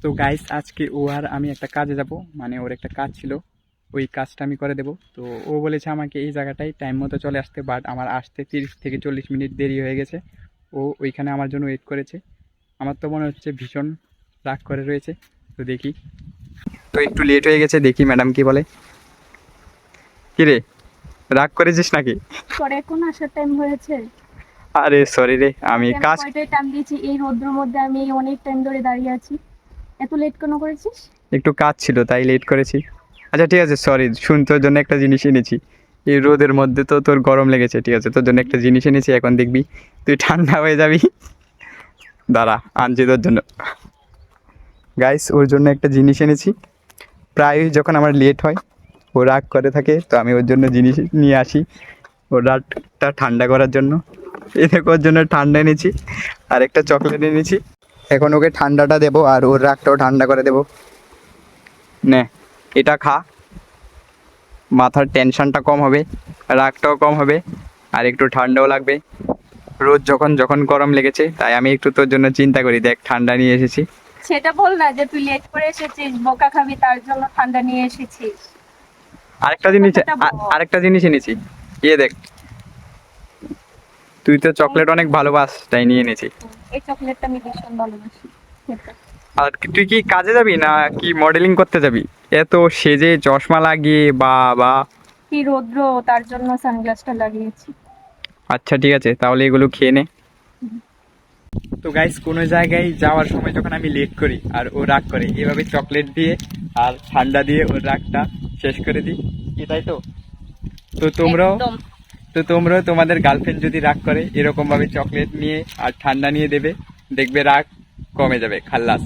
তো গাইস আজকে ও আর আমি একটা কাজে যাব, মানে ওর একটা কাজ ছিল, ওই কাজটা আমি করে দেব। তো ও বলেছে আমাকে এই জায়গাটায় টাইম মতো চলে আসতে, বাট আমার আসতে 30 থেকে 40 মিনিট দেরি হয়ে গেছে। ও ওইখানে আমার জন্য ওয়েট করেছে। আমার তো মনে হচ্ছে ভীষণ রাগ করে রয়েছে। তো দেখি, তো একটু লেট হয়ে গেছে, দেখি ম্যাডাম কি বলে। কিরে, রাগ করেছিস নাকি? পরে এখন আসার টাইম হয়েছে। আরে সরি রে, আমি আমি কাজ কয়টায় টাইম দিয়েছি, এই রোদ্রের মধ্যে আমি অনেক টাইম ধরে দাঁড়িয়ে আছি। এত লেট কেন করেছিস? একটু কাজ ছিল তাই লেট করেছি। আচ্ছা ঠিক আছে, সরি। শুন, তোর জন্য একটা জিনিস এনেছি। এই রোদের মধ্যে তো তোর গরম লেগেছে, ঠিক আছে, তোর জন্য একটা জিনিস এনেছি, এখন দেখবি তুই ঠান্ডা হয়ে যাবি। দাঁড়া, আনছি তোর জন্য। গাইস, ওর জন্য একটা জিনিস এনেছি। প্রায়ই যখন আমার লেট হয় ও রাগ করে থাকে, তো আমি ওর জন্য জিনিস নিয়ে আসি ওর রাগটা ঠান্ডা করার জন্য। এই দেখো, ওর জন্য ঠান্ডা এনেছি আর একটা চকলেট এনেছি। এখন ওকে ঠান্ডাটা দেবো আর ওর রাগটাও ঠান্ডা করে দেবো। নে, এটা খা, মাথার টেনশনটা কম হবে, রাগটাও কম হবে, আর একটু ঠান্ডাও লাগবে। রোজ যখন যখন গরম লেগেছে, তাই আমি একটু তোর জন্য চিন্তা করি। দেখ, ঠান্ডা নিয়ে এসেছি। সেটা বল না যে তুই লেট করে এসেছিস, বোকা খাবি তার জন্য ঠান্ডা নিয়ে এসেছিস। আরেকটা জিনিস, কথাটা বল। আরেকটা জিনিস এনেছি। ইয়ে দেখ, তুই তো চকলেট অনেক ভালোবাস, তাই নিয়ে এনেছি। এই চকলেটটা আমি ভীষণ ভালোবাসি খেতে। আর তুই কি কাজে যাবি না কি মডেলিং করতে যাবি? এত সেজে চশমা লাগিয়ে, বা বা। কি রৌদ্র, তার জন্য সানগ্লাসটা লাগিয়েছি। আচ্ছা ঠিক আছে, তাহলে এগুলো খেয়ে নে। তো গাইস, কোনো জায়গায় যাওয়ার সময় যখন আমি লেট করি আর ও রাগ করে, এভাবে চকলেট দিয়ে আর ঠান্ডা দিয়ে ওর রাগটা শেষ করে দিই, এটাই তো। তো তোমরাও একদম। তো তোমরাও তোমাদের গার্লফ্রেন্ড যদি রাগ করে, এরকম ভাবে চকলেট নিয়ে আর ঠান্ডা নিয়ে দেবে, দেখবে রাগ কমে যাবে। খাল্লাস।